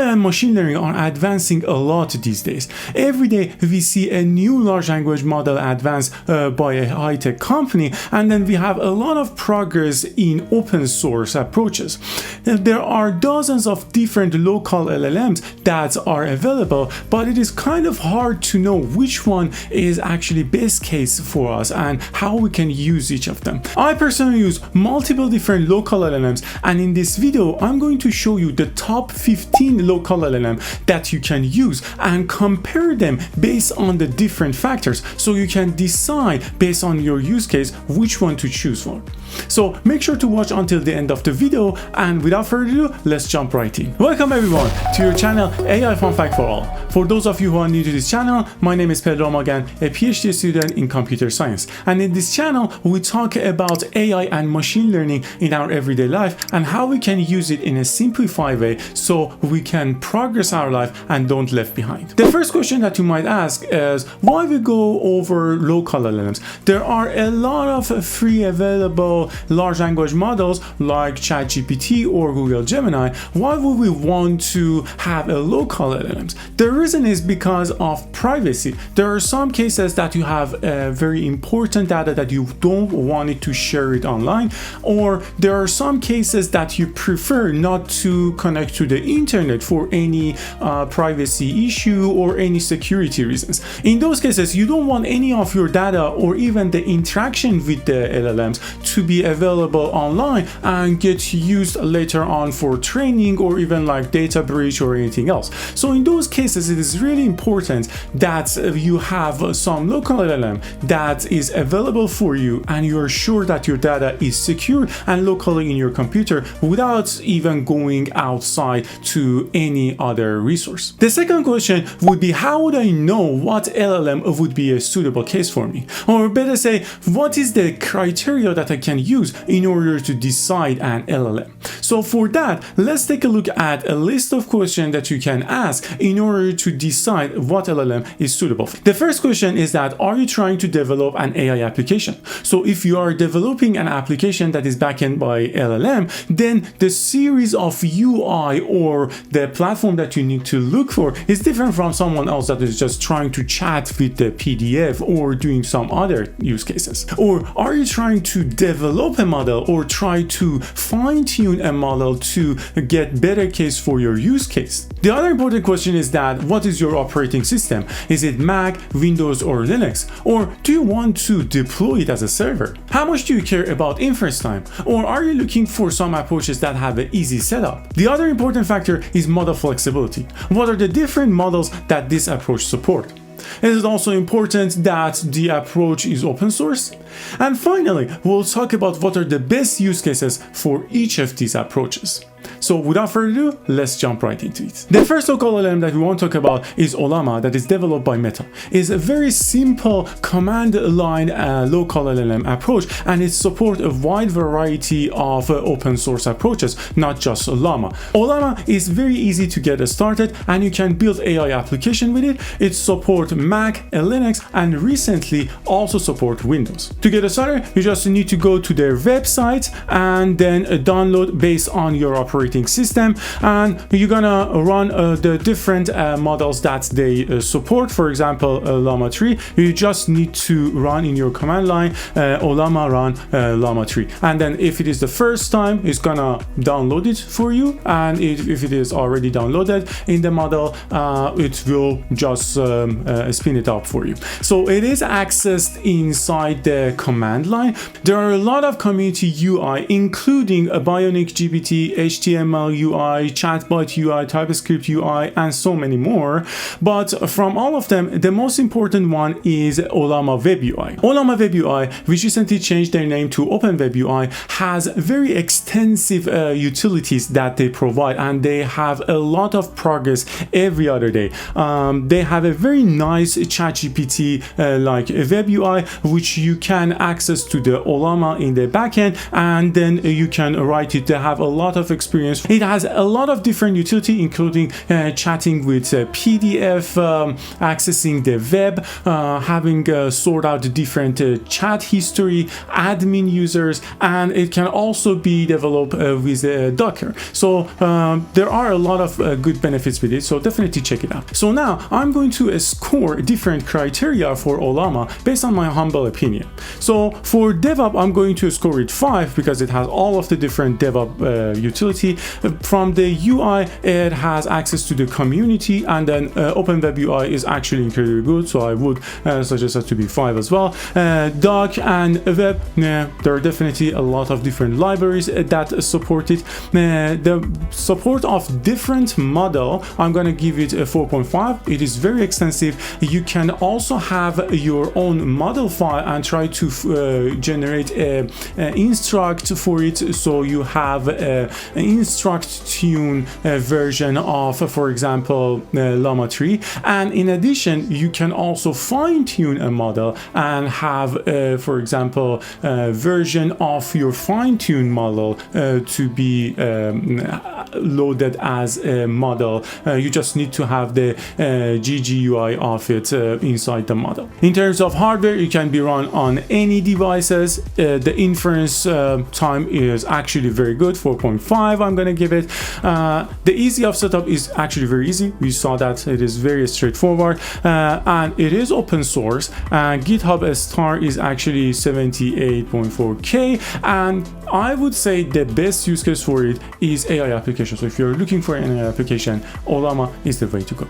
and machine learning are advancing a lot these days. Every day we see a new large language model advance by a high-tech company, and then we have a lot of progress in open source approaches. There are dozens of different local LLMs that are available, but it is kind of hard to know which one is actually best case for us and how we can use each of them. I personally use multiple different local LLMs, and in this video I'm going to show you the top 15 local LLM that you can use and compare them based on the different factors, so you can decide based on your use case which one to choose for. So make sure to watch until the end of the video, and without further ado, let's jump right in. Welcome everyone to your channel AI Fun Fact for All. For those of you who are new to this channel, my name is Pedro Magan, a PhD student in computer science, and in this channel we talk about AI and machine learning in our everyday life and how we can use it in a simplified way so we can progress our life and don't left behind. The first question that you might ask is why we go over local LLMs. There are a lot of free available large language models like ChatGPT or Google Gemini. Why would we want to have a local LLMs? The reason is because of privacy. There are some cases that you have very important data that you don't want it to share it online, or there are some cases that you prefer not to connect to the internet for any privacy issue or any security reasons. In those cases, you don't want any of your data or even the interaction with the LLMs to be available online and get used later on for training or even like data breach or anything else. So in those cases, it is really important that you have some local LLM that is available for you and you are sure that your data is secure and locally in your computer without even going outside to any other resource. The second question would be, how would I know what LLM would be a suitable case for me? Or better say, what is the criteria that I can use in order to decide an LLM? So for that, let's take a look at a list of questions that you can ask in order to decide what LLM is suitable. The first question is that, are you trying to develop an AI application? So if you are developing an application that is backend by LLM, then the series of UI or the platform that you need to look for is different from someone else that is just trying to chat with the PDF or doing some other use cases. Or are you trying to develop a model or try to fine-tune a model to get better case for your use case? The other important question is that, what is your operating system? Is it Mac, Windows, or Linux? Or do you want to deploy it as a server? How much do you care about inference time? Or are you looking for some approaches that have an easy setup? The other important factor is model flexibility. What are the different models that this approach support? It is also important that the approach is open source. And finally, we'll talk about what are the best use cases for each of these approaches. So without further ado, let's jump right into it. The first local LLM that we want to talk about is Ollama, that is developed by Meta. It's a very simple command line local LLM approach, and it supports a wide variety of open source approaches, not just Llama. Ollama is very easy to get started, and you can build AI application with it. It supports Mac, Linux, and recently also support Windows. To get started, you just need to go to their website and then download based on your operating system, and you're gonna run the different models that they support. For example, Llama 3, you just need to run in your command line Ollama run Llama 3, and then if it is the first time, it's gonna download it for you, and if it is already downloaded in the model, it will just spin it up for you. So it is accessed inside the command line. There are a lot of community UI, including a Bionic GPT, HTML UI, Chatbot UI, TypeScript UI, and so many more. But from all of them, the most important one is Ollama WebUI. Ollama WebUI, which recently changed their name to OpenLLM, has very extensive utilities that they provide, and they have a lot of progress every other day. They have a very nice ChatGPT like WebUI, which you can can access to the Ollama in the backend, and then you can write it. They have a lot of experience. It has a lot of different utility, including chatting with PDF, accessing the web, having sort out the different chat history, admin users, and it can also be developed with Docker. So there are a lot of good benefits with it, so definitely check it out. So now I'm going to score different criteria for Ollama based on my humble opinion. So for DevOps, I'm going to score it 5 because it has all of the different DevOps utility. From the UI, it has access to the community, and then OpenWebUI is actually incredibly good, so I would suggest that to be 5 as well. Doc and web, there are definitely a lot of different libraries that support it. The support of different model, I'm going to give it a 4.5. It is very extensive. You can also have your own model file and try to generate an instruct for it, so you have an instruct tune version of, for example, Llama 3, and in addition you can also fine-tune a model and have for example version of your fine-tuned model to be loaded as a model. You just need to have the GGUI of it inside the model. In terms of hardware, it can be run on any devices. The inference time is actually very good, 4.5 I'm gonna give it. The easy of setup is actually very easy. We saw that it is very straightforward, and it is open source, and GitHub star is actually 78.4K, and I would say the best use case for it is AI application. So if you're looking for an AI application, Ollama is the way to go.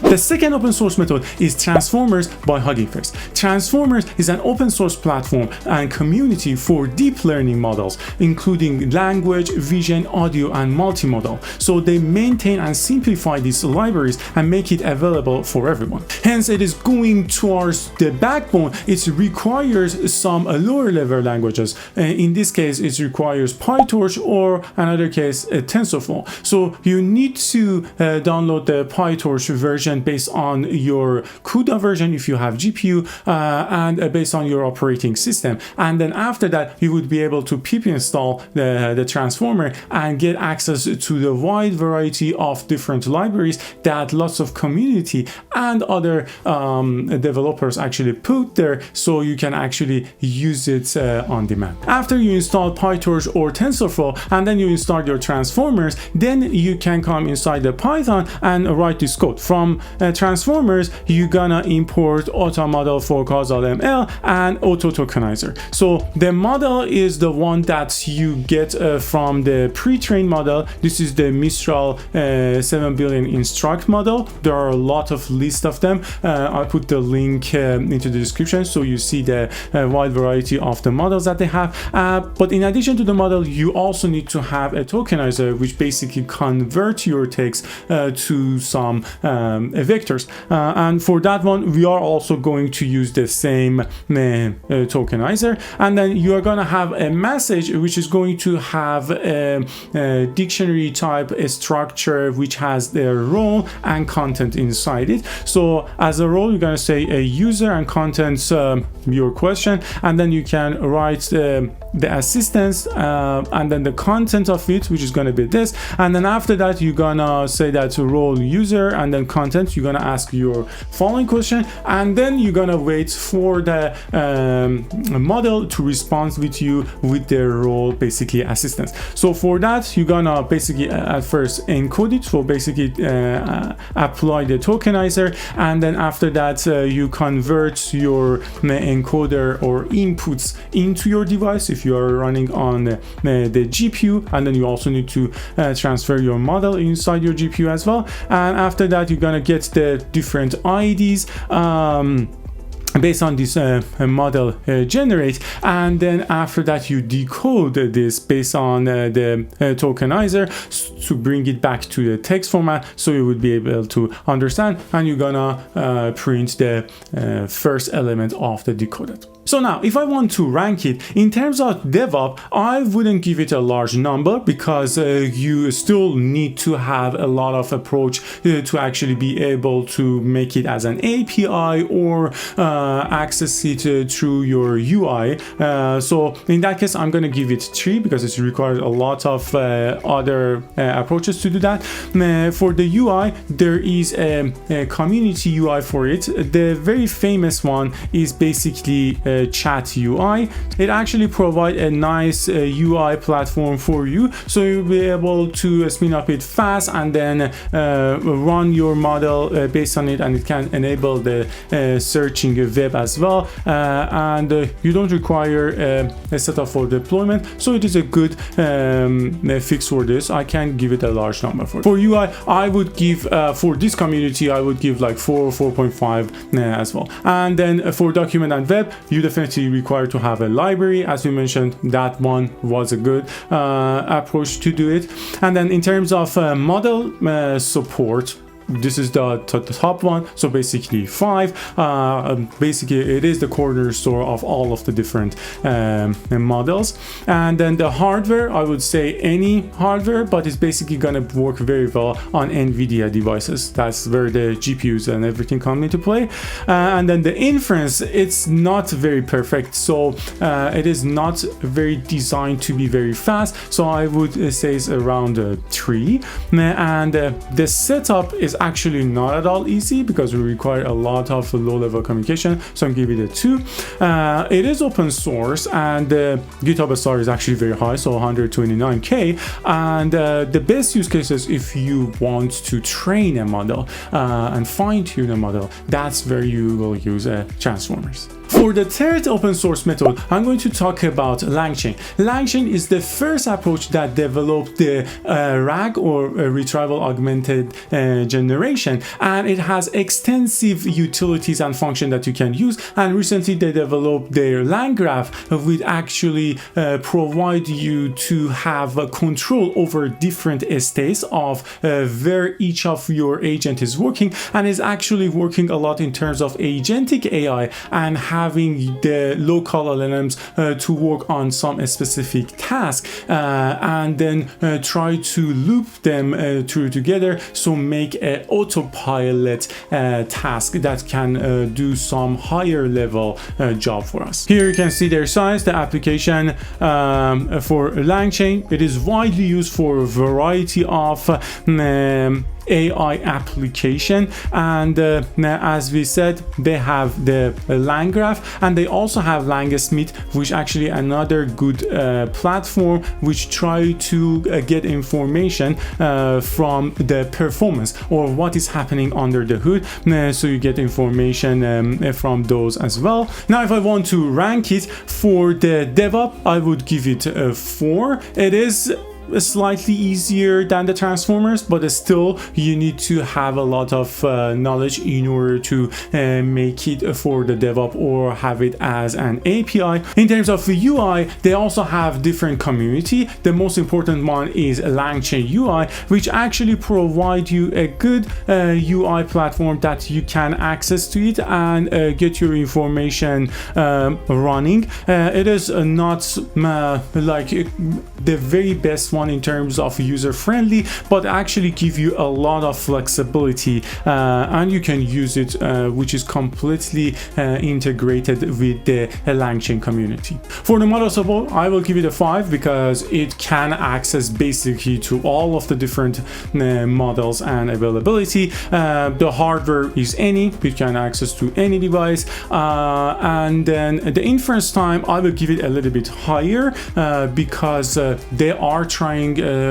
The second open source method is Transformers by Hugging Face. Transformers is an open source platform and community for deep learning models, including language, vision, audio, and multimodal. So they maintain and simplify these libraries and make it available for everyone. Hence, it is going towards the backbone. It requires some lower level languages. In this case, it requires PyTorch, or another case, TensorFlow. So you need to download the PyTorch version based on your CUDA version if you have GPU, and based on your operating system, and then after that you would be able to pip install the transformer and get access to the wide variety of different libraries that lots of community and other developers actually put there, so you can actually use it on demand. After you install PyTorch or TensorFlow and then you install your transformers, then you can come inside the Python and write this code. From transformers, you're gonna import auto model for causal ML and auto tokenizer. So the model is the one that you get from the pre-trained model. This is the Mistral 7 billion instruct model. There are a lot of list of them. I'll put the link into the description so you see the wide variety of the models that they have. But in addition to the model, you also need to have a tokenizer, which basically converts your text to some vectors, and for that one we are also going to use the same tokenizer, and then you are going to have a message which is going to have a dictionary type structure which has their role and content inside it. So as a role, you're going to say a user, and content your question, and then you can write the assistance and then the content of it, which is going to be this, and then after that you're gonna say that role user and then content. You're gonna ask your following question, and then you're gonna wait for the model to respond with you with their role, basically assistance. So for that, you're gonna basically at first encode it, so basically apply the tokenizer, and then after that you convert your encoder or inputs into your device if you are running on the GPU, and then you also need to transfer your model inside your GPU as well, and after that you're gonna get the different IDs based on this model generate, and then after that you decode this based on the tokenizer to bring it back to the text format, so you would be able to understand, and you're gonna print the first element of the decoded. So now, if I want to rank it in terms of DevOps, I wouldn't give it a large number because you still need to have a lot of approach to actually be able to make it as an API or access it through your UI. So in that case, I'm going to give it 3 because it requires a lot of other approaches to do that. For the UI, there is a community UI for it. The very famous one is basically Chat UI. It actually provides a nice UI platform for you, so you'll be able to spin up it fast and then run your model based on it, and it can enable the searching web as well, and you don't require a setup for deployment, so it is a good fix for this. I can give it a large number. For UI, I would give for this community, I would give like 4.5 as well. And then for document and web, you definitely require to have a library. As we mentioned, that one was a good approach to do it. And then in terms of model support, this is the top one, so basically 5. Basically it is the cornerstone of all of the different models. And then the hardware, I would say any hardware, but it's basically gonna work very well on NVIDIA devices. That's where the GPUs and everything come into play. And then the inference, it's not very perfect, so it is not very designed to be very fast, so I would say it's around 3. And the setup is actually not at all easy because we require a lot of low-level communication, so I'm giving it a 2. It is open source, and GitHub star is actually very high, so 129k. And the best use cases, if you want to train a model and fine-tune a model, that's where you will use transformers. For the third open source method, I'm going to talk about LangChain. LangChain is the first approach that developed the RAG, or retrieval augmented generation, and it has extensive utilities and functions that you can use. And recently they developed their LangGraph, which actually provide you to have control over different states of where each of your agent is working, and is actually working a lot in terms of agentic AI and having the local LLMs to work on some specific task, and then try to loop them through together, so make an autopilot task that can do some higher level job for us. Here you can see their size, the application for LangChain. It is widely used for a variety of AI application, and as we said, they have the LangGraph, and they also have LangSmith, which actually another good platform which try to get information from the performance or what is happening under the hood, so you get information from those as well. Now if I want to rank it for the DevOps, I would give it a 4. It is slightly easier than the transformers, but still you need to have a lot of knowledge in order to make it for the DevOps or have it as an API. In terms of the UI, they also have different community. The most important one is LangChain UI, which actually provide you a good UI platform that you can access to it and get your information running. It is not like the very best one in terms of user friendly, but actually give you a lot of flexibility, and you can use it which is completely integrated with the LangChain community. For the model support, I will give it a 5 because it can access basically to all of the different models and availability. The hardware is any, it can access to any device, and then the inference time, I will give it a little bit higher because they are trying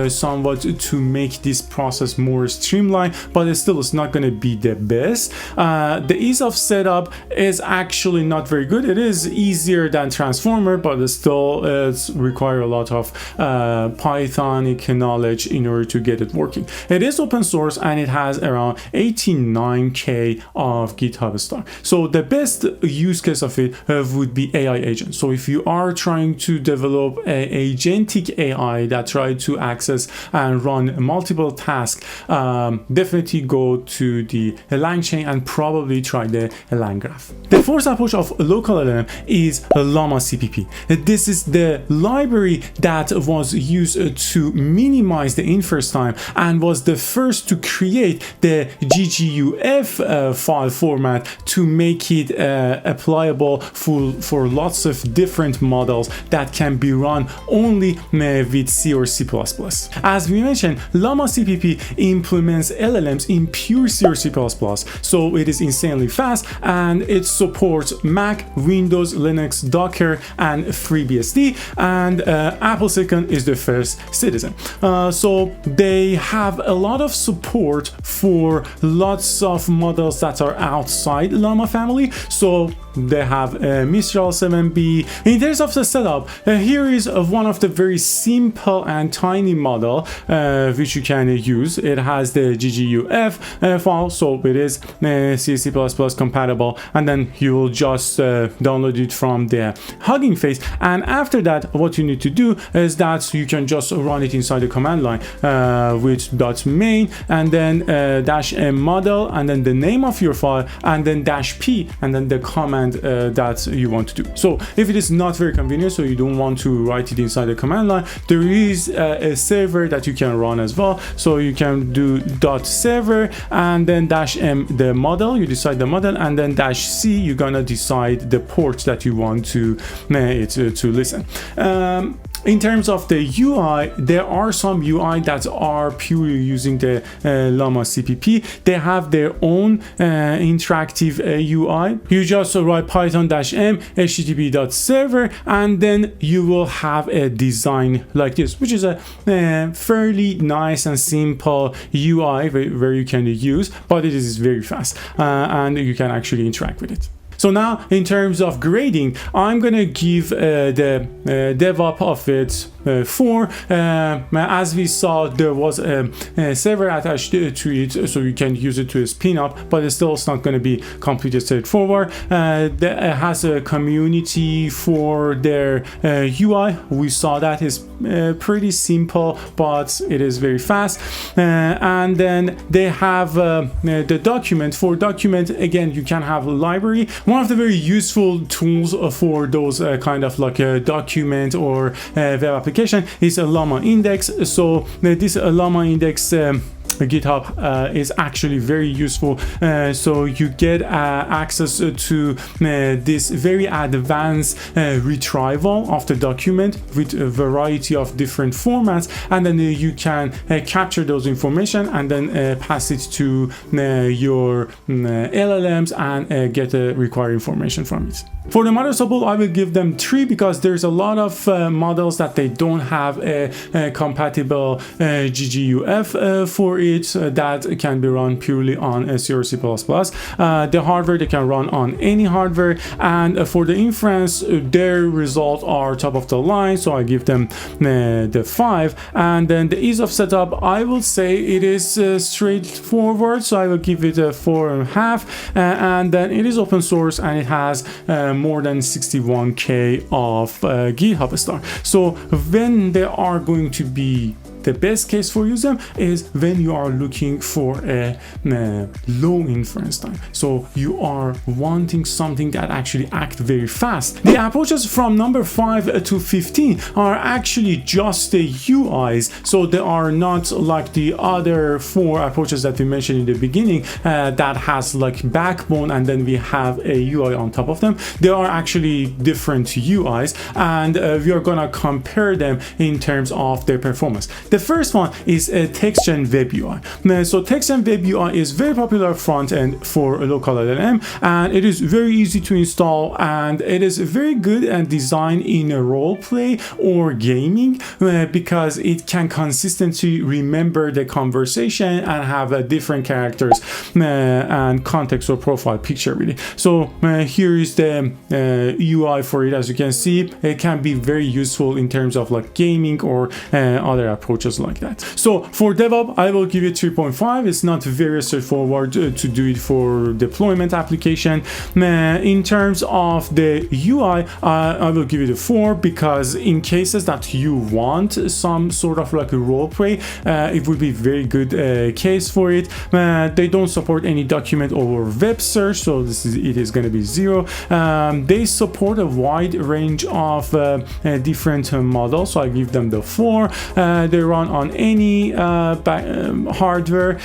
somewhat to make this process more streamlined, but still it's not going to be the best. The ease of setup is actually not very good. It is easier than transformer, but still it's require a lot of Pythonic knowledge in order to get it working. It is open source and it has around 89k of GitHub star. So the best use case of it would be AI agent. So if you are trying to develop an agentic AI that tries try to access and run multiple tasks, definitely go to the LangChain and probably try the LangGraph. The fourth approach of LocalLLM is Llama.cpp. This is the library that was used to minimize the inference time and was the first to create the GGUF file format to make it applicable for lots of different models that can be run only with C or C++. As we mentioned, Llama.cpp implements LLMs in pure C or C++, so it is insanely fast, and it supports Mac, Windows, Linux, Docker, and FreeBSD, and Apple Silicon is the first citizen. So they have a lot of support for lots of models that are outside Llama family. So they have Mistral 7B. In terms of the setup, here is one of the very simple and tiny model which you can use. It has the GGUF file, so it is C++ compatible, and then you will just download it from the Hugging Face. And after that, what you need to do is that you can just run it inside the command line with .main and then -m model and then the name of your file and then -p and then the command that you want to do. So if it is not very convenient, so you don't want to write it inside the command line, there is a server that you can run as well. So you can do .server and then -m the model, you decide the model, and then -c you're gonna decide the port that you want to listen. In terms of the UI, there are some UI that are purely using the Llama.cpp. They have their own interactive UI. You just write python -m http.server, and then you will have a design like this, which is a fairly nice and simple UI where you can use, but it is very fast and you can actually interact with it. So now, in terms of grading, I'm gonna give the DevOps of it 4. As we saw, there was a server attached to it, so you can use it to spin up, but it's not going to be completely straightforward. It has a community for their UI. We saw that is pretty simple, but it is very fast. And then they have the document. For document, again, you can have a library. One of the very useful tools for those kind of like a document or web application is a Llama index. So this Llama index GitHub is actually very useful, so you get access to this very advanced retrieval of the document with a variety of different formats, and then you can capture those information and then pass it to your LLMs and get the required information from it. For the model support, I will give them 3 because there's a lot of models that they don't have a compatible GGUF for it that can be run purely on C or C++. The hardware, they can run on any hardware, and for the inference, their results are top of the line, so I give them the 5. And then the ease of setup, I will say it is straightforward, so I will give it a 4.5. And then it is open source and it has more than 61k of GitHub star. So when they are going to be the best case for use them is when you are looking for a low inference time. So you are wanting something that actually act very fast. The approaches from number 5 to 15 are actually just the UIs. So they are not like the other 4 approaches that we mentioned in the beginning that has like backbone and then we have a UI on top of them. They are actually different UIs, and we are gonna compare them in terms of their performance. The first one is a TextGen WebUI. So TextGen WebUI is very popular front end for LocalLLM, and it is very easy to install, and it is very good and designed in a role play or gaming because it can consistently remember the conversation and have different characters and context or profile picture really. So here is the UI for it. As you can see, it can be very useful in terms of like gaming or other approaches. approaches like that. So for DevOps, I will give it 3.5. It's not very straightforward to do it for deployment application. In terms of the UI, I will give it a 4, because in cases that you want some sort of like a role play, it would be very good case for it. They don't support any document over web search, so it is going to be 0. They support a wide range of different models, so I give them the 4. They run on any hardware.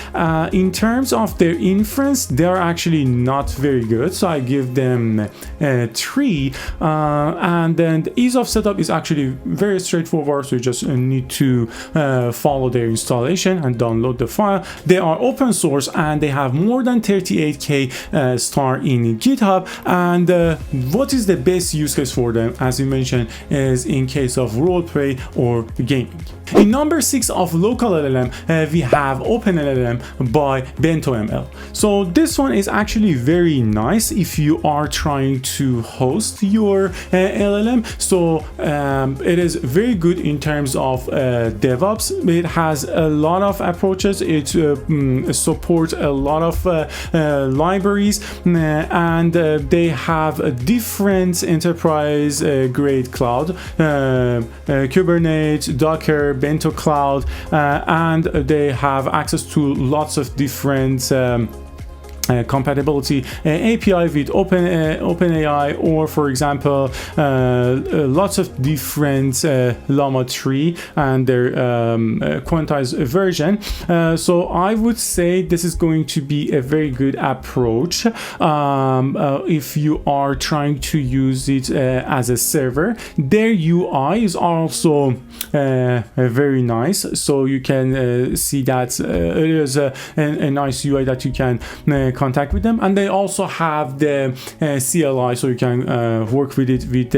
In terms of their inference, they are actually not very good, so I give them 3. And then the ease of setup is actually very straightforward, so you just need to follow their installation and download the file. They are open source and they have more than 38k star in GitHub. And what is the best use case for them, as we mentioned, is in case of roleplay or gaming. In number 6 of LocalLLM, we have OpenLLM by BentoML. So this one is actually very nice if you are trying to host your LLM. So it is very good in terms of DevOps. It has a lot of approaches. It supports a lot of libraries, and they have a different enterprise grade cloud, Kubernetes, Docker, Bento Cloud, and they have access to lots of different compatibility API with OpenAI, or for example lots of different Llama 3 and their quantized version. So I would say this is going to be a very good approach if you are trying to use it as a server. Their UI is also very nice, so you can see that it is a nice UI that you can contact with them. And they also have the CLI, so you can work with it with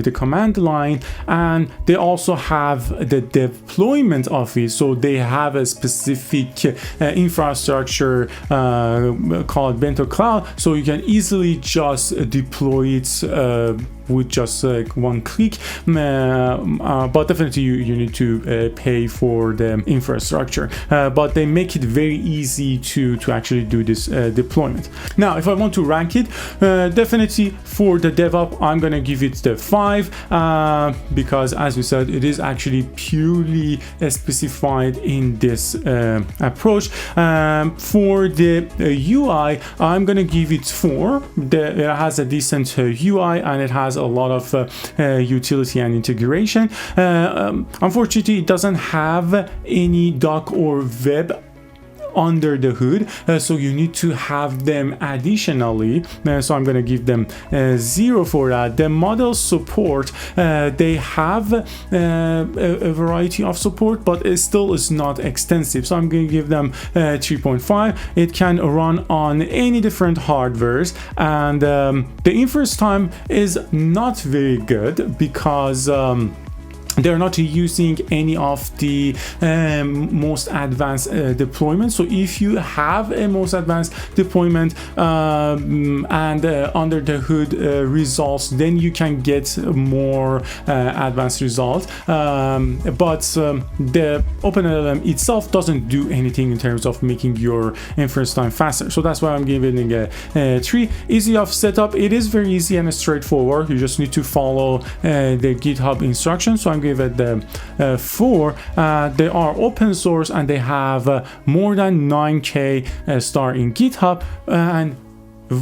the command line, and they also have the deployment of it, so they have a specific infrastructure called Bento Cloud, so you can easily just deploy it with just one click, but definitely you need to pay for the infrastructure, but they make it very easy to actually do this deployment. Now if I want to rank it, definitely for the DevOps I'm gonna give it the 5, because as we said, it is actually purely specified in this approach. For the UI, I'm gonna give it 4. It has a decent UI, and it has a lot of utility and integration. Unfortunately, it doesn't have any doc or web under the hood, so you need to have them additionally, so I'm going to give them 0 for that. The model support, they have a variety of support, but it still is not extensive, so I'm going to give them 3.5. It can run on any different hardwares, and the inference time is not very good because they're not using any of the most advanced deployments. So if you have a most advanced deployment and under the hood results, then you can get more advanced results. But the OpenLLM itself doesn't do anything in terms of making your inference time faster. So that's why I'm giving it a 3. Easy of setup. It is very easy and straightforward. You just need to follow the GitHub instructions. So I'm give it the 4. They are open source and they have more than 9k star in GitHub, and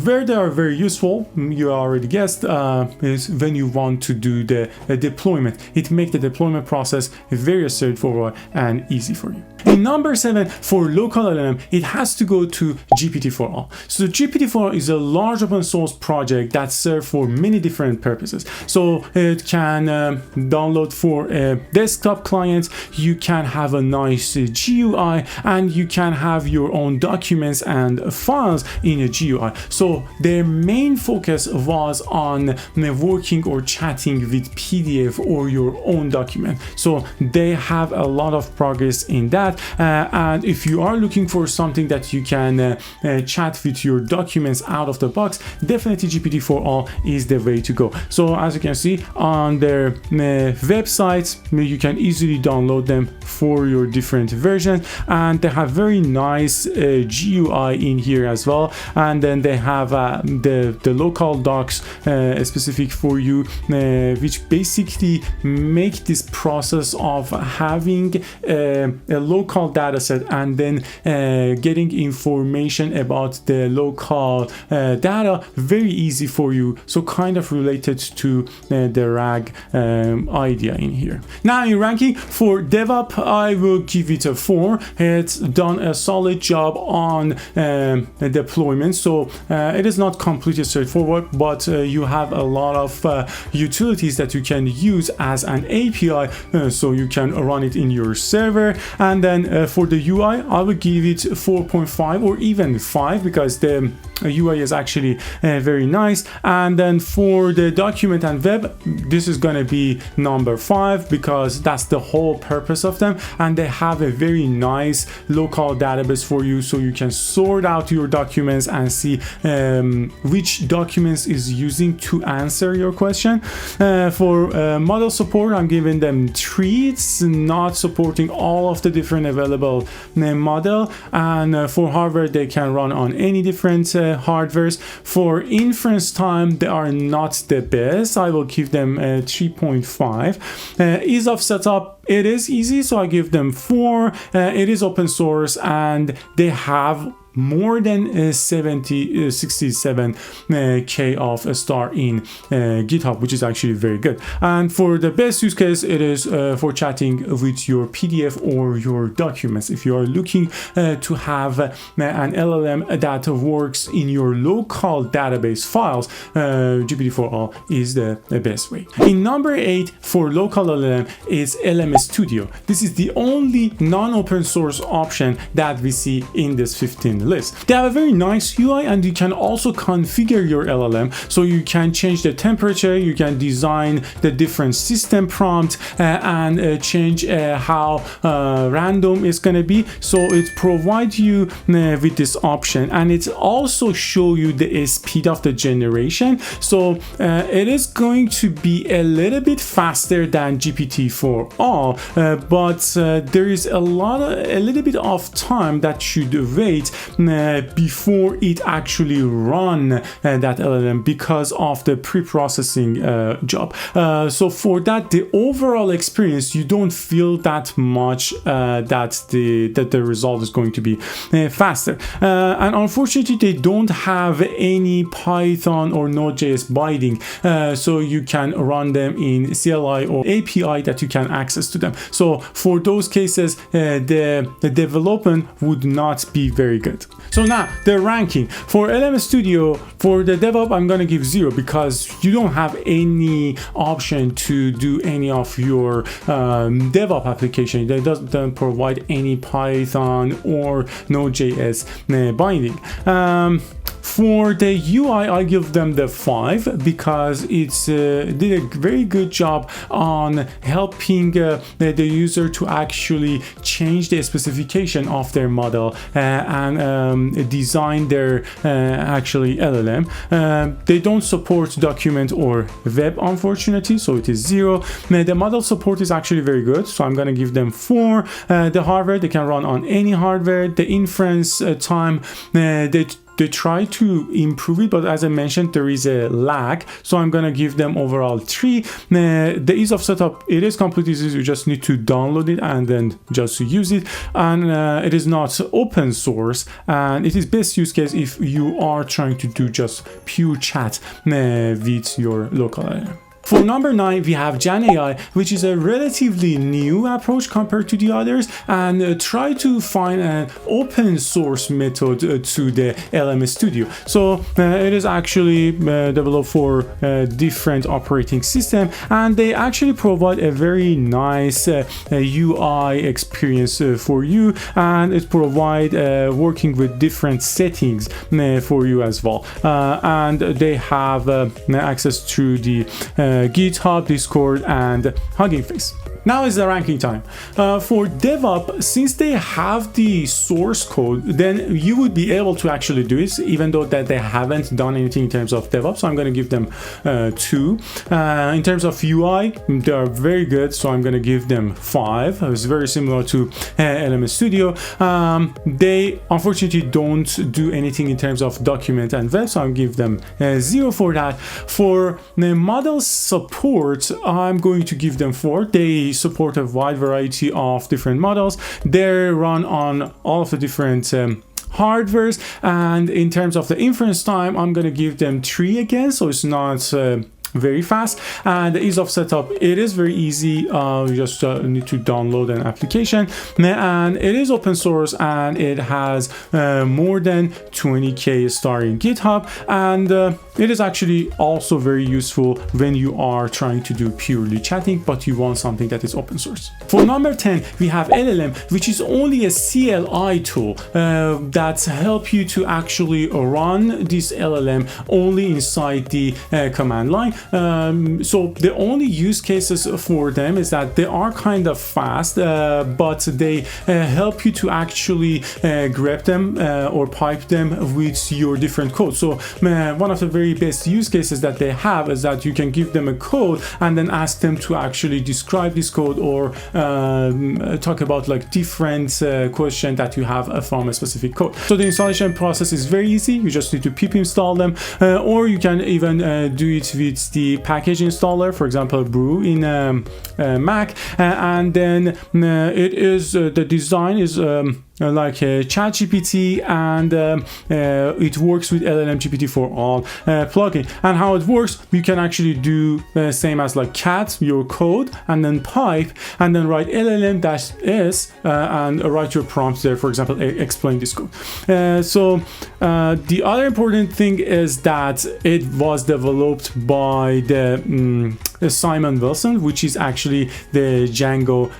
where they are very useful, you already guessed, is when you want to do the deployment. It makes the deployment process very straightforward and easy for you. In number 7 for LocalLLM, it has to go to GPT-4All. So GPT-4All is a large open source project that serves for many different purposes. So it can download for a desktop client, you can have a nice GUI, and you can have your own documents and files in a GUI. So So their main focus was on working or chatting with PDF or your own document. So they have a lot of progress in that. And if you are looking for something that you can chat with your documents out of the box, definitely GPT-4All is the way to go. So as you can see on their website, you can easily download them for your different versions, and they have very nice GUI in here as well. And then they have the local docs specific for you, which basically make this process of having a local data set and then getting information about the local data very easy for you. So kind of related to the RAG idea in here. Now in ranking for DevOps, I will give it a 4. It's done a solid job on deployment. So it is not completely straightforward, but you have a lot of utilities that you can use as an API, so you can run it in your server. And then for the UI, I will give it 4.5 or even 5 because the UI is actually very nice. And then for the document and web, this is going to be number 5 because that's the whole purpose of them, and they have a very nice local database for you, so you can sort out your documents and see which documents is using to answer your question. For model support, I'm giving them 3. It's not supporting all of the different available model, and for hardware they can run on any different hardwares. For inference time, they are not the best. I will give them 3.5. Ease of setup, it is easy, so I give them 4. It is open source and they have more than 67k of a star in GitHub, which is actually very good. And for the best use case, it is for chatting with your PDF or your documents. If you are looking to have an LLM that works in your local database files, GPT-4All is the best way. In number 8 for LocalLLM is LM Studio. This is the only non-open source option that we see in this 15 list. They have a very nice UI, and you can also configure your LLM, so you can change the temperature, you can design the different system prompt and change how random it's going to be. So it provides you with this option, and it also show you the speed of the generation. So it is going to be a little bit faster than GPT-4All, but there is a little bit of time that should wait before it actually run that LLM because of the pre-processing job. So for that, the overall experience, you don't feel that much that the result is going to be faster. And unfortunately, they don't have any Python or Node.js binding, so you can run them in CLI or API that you can access to them. So for those cases, the development would not be very good. So now the ranking for LM Studio, for the DevOps, I'm gonna give 0 because you don't have any option to do any of your DevOps application. It doesn't provide any Python or Node.js binding. For the UI, I give them the 5 because it's did a very good job on helping the user to actually change the specification of their model and design their actually LLM. They don't support document or web, unfortunately, so it is 0. The model support is actually very good, so I'm gonna give them 4. The hardware, they can run on any hardware. The inference time, they try to improve it, but as I mentioned, there is a lag, so I'm gonna give them overall 3. The ease of setup, it is completely easy. You just need to download it and then just use it, and it is not open source, and it is best use case if you are trying to do just pure chat with your local LLM. For number 9, we have Jan.ai, which is a relatively new approach compared to the others, and try to find an open source method to the LM Studio. So it is actually developed for different operating system, and they actually provide a very nice UI experience for you, and it provide working with different settings for you as well. And they have access to the GitHub, Discord, and Hugging Face. Now is the ranking time. For DevOps, since they have the source code, then you would be able to actually do it, even though that they haven't done anything in terms of DevOps. So I'm going to give them 2. In terms of UI, they are very good, so I'm going to give them 5. It's very similar to LM Studio. They unfortunately don't do anything in terms of document and web, so I'll give them 0 for that. For the model support, I'm going to give them 4. They support a wide variety of different models. They run on all of the different hardwares, and in terms of the inference time, I'm going to give them 3 again, so it's not very fast. And the ease of setup, it is very easy. You just need to download an application, and it is open source, and it has more than 20k star in GitHub, and it is actually also very useful when you are trying to do purely chatting but you want something that is open source. For number 10, we have LLM, which is only a CLI tool that help you to actually run this LLM only inside the command line. So the only use cases for them is that they are kind of fast, but they help you to actually grab them or pipe them with your different code. So one of the very best use cases that they have is that you can give them a code and then ask them to actually describe this code or talk about like different questions that you have from a specific code. So the installation process is very easy. You just need to pip install them, or you can even do it with the package installer, for example Brew in Mac, and then it is the design is like ChatGPT, and it works with LLM-GPT for all plugin. And how it works, you can actually do same as like cat your code and then pipe and then write LLM-S and write your prompts there, for example explain this code. So the other important thing is that it was developed by the Simon Wilson, which is actually the Django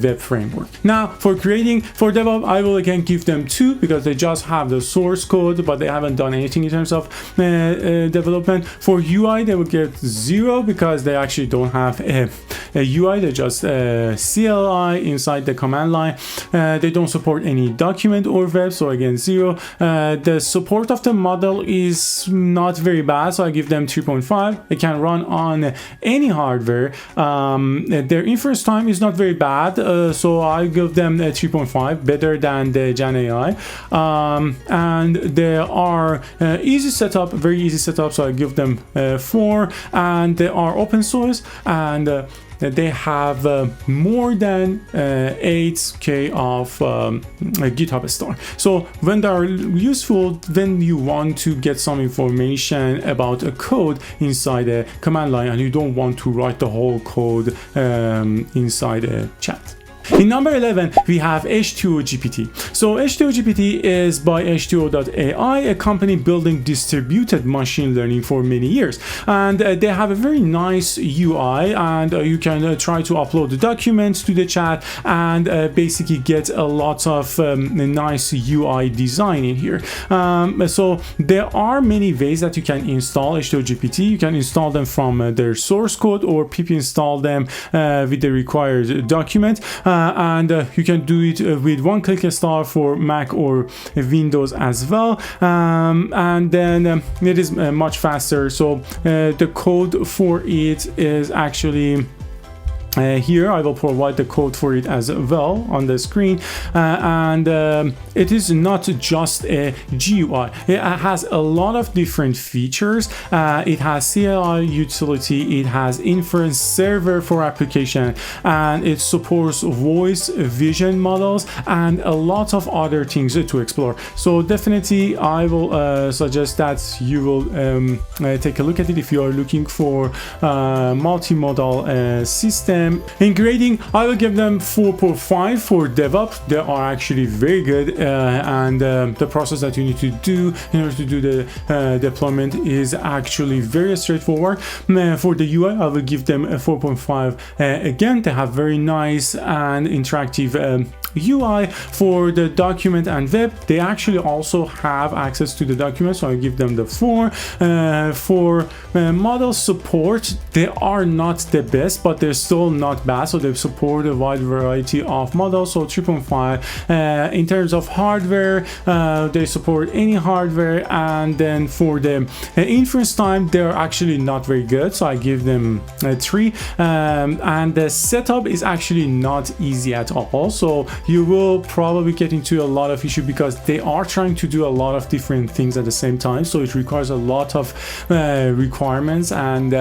web framework. Now for DevOps, I will again give them 2 because they just have the source code, but they haven't done anything in terms of development. For UI, they will get 0 because they actually don't have a UI. They just CLI inside the command line. They don't support any document or web, so again 0. The support of the model is not very bad, so I give them 3.5. It can run on any hardware. Their inference time is not very bad, so I give them a 3.5, better than the Jan.ai, and they are easy setup, very easy setup, so I give them 4, and they are open source, and they have more than 8k of GitHub star. So when they are useful, when you want to get some information about a code inside a command line and you don't want to write the whole code inside a chat. In number 11, we have H2O GPT. So H2O GPT is by H2O.ai, a company building distributed machine learning for many years. And they have a very nice UI, and you can try to upload the documents to the chat and basically get a lot of nice UI design in here. So there are many ways that you can install H2O GPT. You can install them from their source code or pip install them with the required document. And you can do it with one-click install for Mac or Windows as well, and then it is much faster. So the code for it is actually here I will provide the code for it as well on the screen, and it is not just a GUI. It has a lot of different features. It has CLI utility, it has inference server for application, and it supports voice vision models and a lot of other things to explore. So definitely I will suggest that you will take a look at it if you are looking for multimodal system. In grading, I will give them 4.5 for DevOps. They are actually very good, and the process that you need to do in order to do the deployment is actually very straightforward. For the UI, I will give them a 4.5. Again, they have very nice and interactive UI. For the document and web, they actually also have access to the document, so I give them the 4. For model support, they are not the best, but they're still not bad, so they support a wide variety of models, so 3.5. In terms of hardware, they support any hardware, and then for the inference time, they're actually not very good, so I give them a 3. And the setup is actually not easy at all, so you will probably get into a lot of issue because they are trying to do a lot of different things at the same time, so it requires a lot of requirements and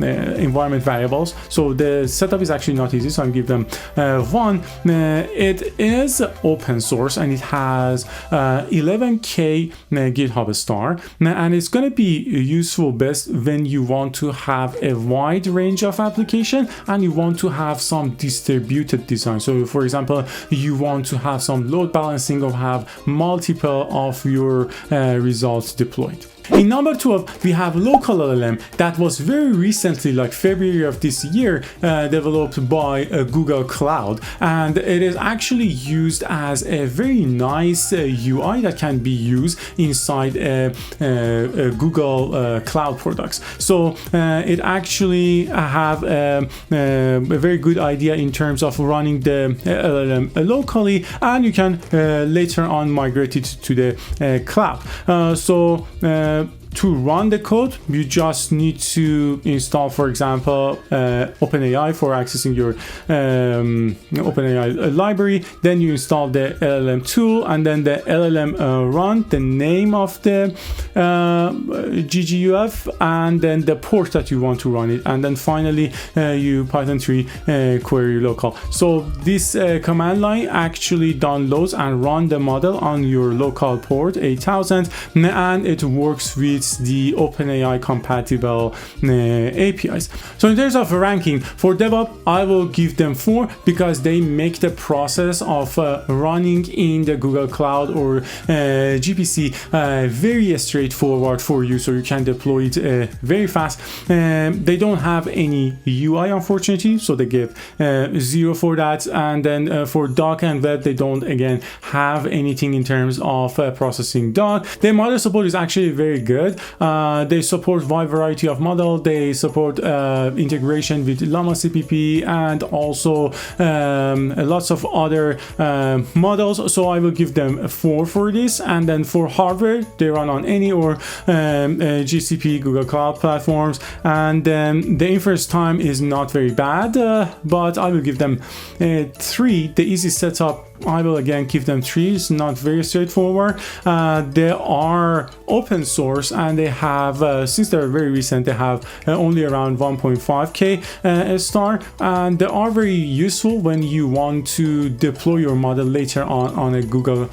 environment variables, so the setup is actually not easy, so I give them 1. It is open source and it has 11k GitHub star, and it's going to be useful best when you want to have a wide range of application and you want to have some distributed design. So for example, you want to have some load balancing or have multiple of your results deployed. In number 12, we have LocalLLM that was very recently, like February of this year, developed by Google Cloud, and it is actually used as a very nice UI that can be used inside Google Cloud products. So it actually have a very good idea in terms of running the LLM locally, and you can later on migrate it to the cloud. To run the code, you just need to install, for example, OpenAI for accessing your OpenAI library. Then you install the LLM tool, and then the LLM run, the name of the GGUF, and then the port that you want to run it. And then finally, you Python 3 query local. So this command line actually downloads and run the model on your local port 8000, and it works with the OpenAI compatible APIs. So in terms of ranking for DevOps, I will give them 4 because they make the process of running in the Google Cloud or GPC very straightforward for you, so you can deploy it very fast. They don't have any UI, unfortunately, so they give 0 for that. And then for doc and web, they don't again have anything in terms of processing doc. Their model support is actually very good. They support wide variety of model. They support integration with Llama.cpp and also lots of other models. So I will give them 4 for this. And then for hardware, they run on any or GCP, Google Cloud platforms. And then the inference time is not very bad, but I will give them 3. The easy setup, I will again give them 3. It's not very straightforward. They are open source, and they have since they're very recent, they have only around 1.5k star, and they are very useful when you want to deploy your model later on a Google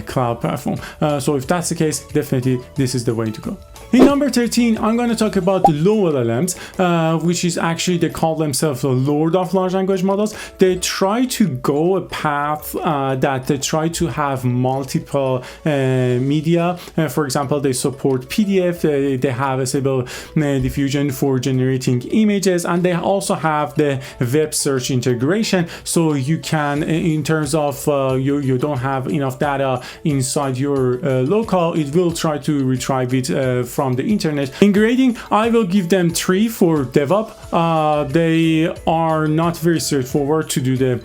Cloud platform. So if that's the case, definitely this is the way to go. In number 13, I'm going to talk about the LoLLMs, which is actually, they call themselves the Lord of Large Language Models. They try to go a path that they try to have multiple media. For example, they support PDF, they have a stable diffusion for generating images, and they also have the web search integration. So you can, in terms of you don't have enough data inside your local, it will try to retrieve it from the internet. In grading, I will give them 3 for DevOps. they are not very straightforward to do the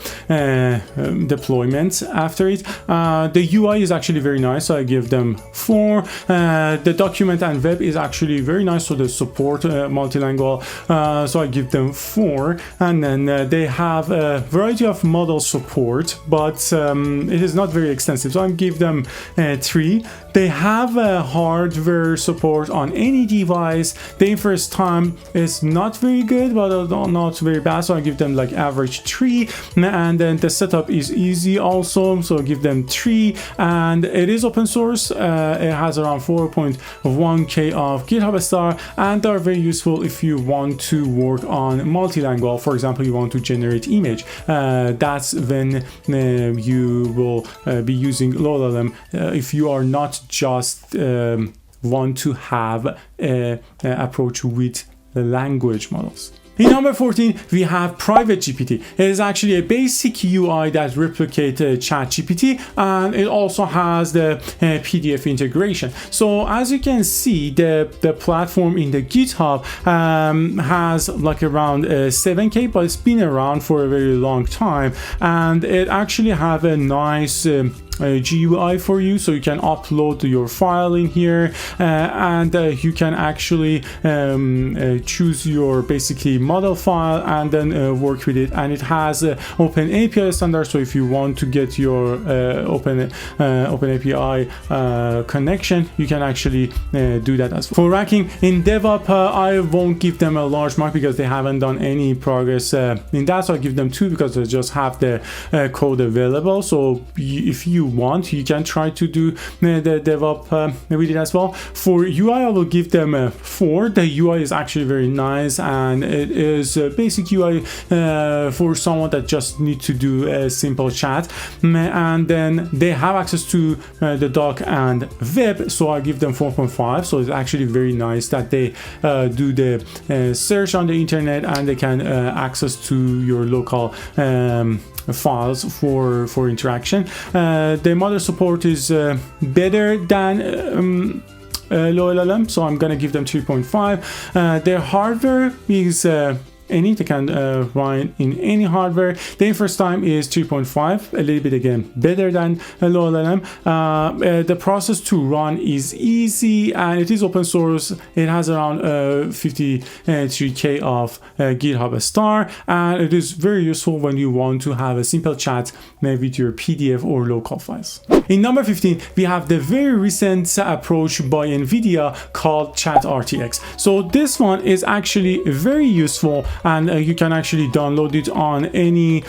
deployment after it. The UI is actually very nice, so I give them 4. The document and web is actually very nice, so they support multilingual, so I give them 4. And then they have a variety of model support, but it is not very extensive, so I give them 3. They have hardware support on any device. The inference time is not very good, but not very bad, so I give them like average 3. And then the setup is easy also, so I give them 3. And it is open source. It has around 4.1k of GitHub star, and they're very useful if you want to work on multilingual. For example, you want to generate image. That's when you will be using LoLLM. If you are not just want to have an approach with the language models. In number 14, we have Private-GPT. It is actually a basic UI that replicates ChatGPT, and it also has the PDF integration. So as you can see, the platform in the GitHub has like around 7k, but it's been around for a very long time, and it actually have a nice GUI for you, so you can upload your file in here, and you can actually choose your basically model file and then work with it. And it has open API standard, so if you want to get your open API connection, you can actually do that as well. For ranking in DevOps, I won't give them a large mark because they haven't done any progress in that, so I give them 2 because they just have the code available. So if you want, you can try to do the DevOps with it as well. For UI, I will give them a 4. The UI is actually very nice, and it is a basic UI for someone that just need to do a simple chat. And then they have access to the doc and web, so I give them 4.5. So it's actually very nice that they do the search on the internet, and they can access to your local files for interaction. The model support is better than LoLLM, so I'm gonna give them 2.5. Their hardware is they can run in any hardware. The inference time is 3.5, a little bit again better than LoLLM. The process to run is easy, and it is open source. It has around 53k of GitHub star, and it is very useful when you want to have a simple chat with your PDF or local files. In number 15, we have the very recent approach by NVIDIA called ChatRTX. So this one is actually very useful, and you can actually download it on any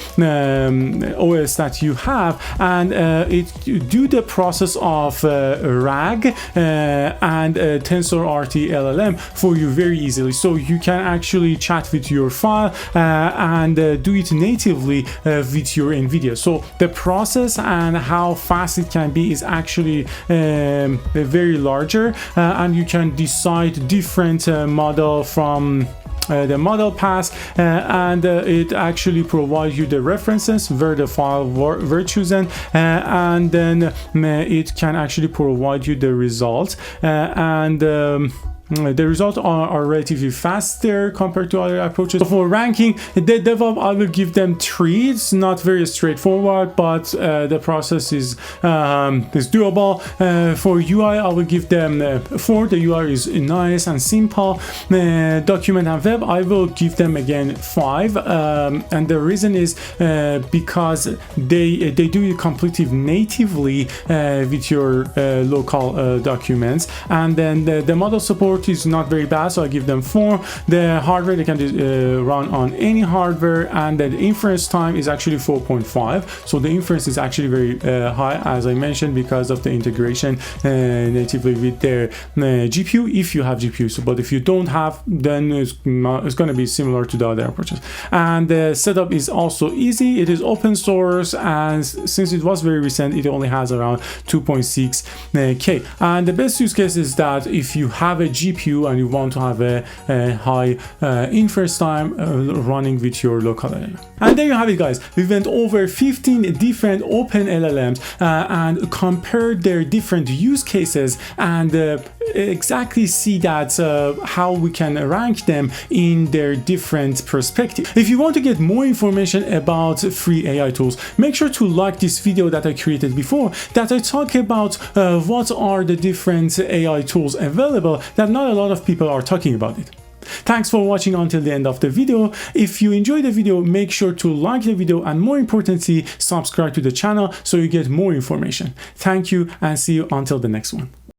OS that you have, and it do the process of RAG and TensorRT LLM for you very easily. So you can actually chat with your file and do it natively with your NVIDIA. So the process and how fast it can be is actually very larger, and you can decide different model from the model path, and it actually provides you the references where the file were chosen, and then it can actually provide you the results, and the results are relatively faster compared to other approaches. So for ranking, the DevOps, I will give them 3. It's not very straightforward, but the process is doable. For UI, I will give them 4. The UI is nice and simple. Document and web, I will give them again 5. And the reason is because they do it completely natively with your local documents. And then the model support is not very bad, so I give them 4. The hardware, they can run on any hardware, and the inference time is actually 4.5. So the inference is actually very high, as I mentioned, because of the integration natively with their GPU, if you have GPU. So, but if you don't have, then it's going to be similar to the other approaches. And the setup is also easy. It is open source, and since it was very recent, it only has around 2.6k. And the best use case is that if you have a GPU and you want to have a high inference time running with your local LLM. And there you have it, guys. We went over 15 different OpenLLMs and compared their different use cases and exactly see that how we can rank them in their different perspective. If you want to get more information about free AI tools, make sure to like this video that I created before, that I talk about what are the different AI tools available that not a lot of people are talking about it. Thanks for watching until the end of the video. If you enjoyed the video, make sure to like the video and more importantly, subscribe to the channel so you get more information. Thank you and see you until the next one.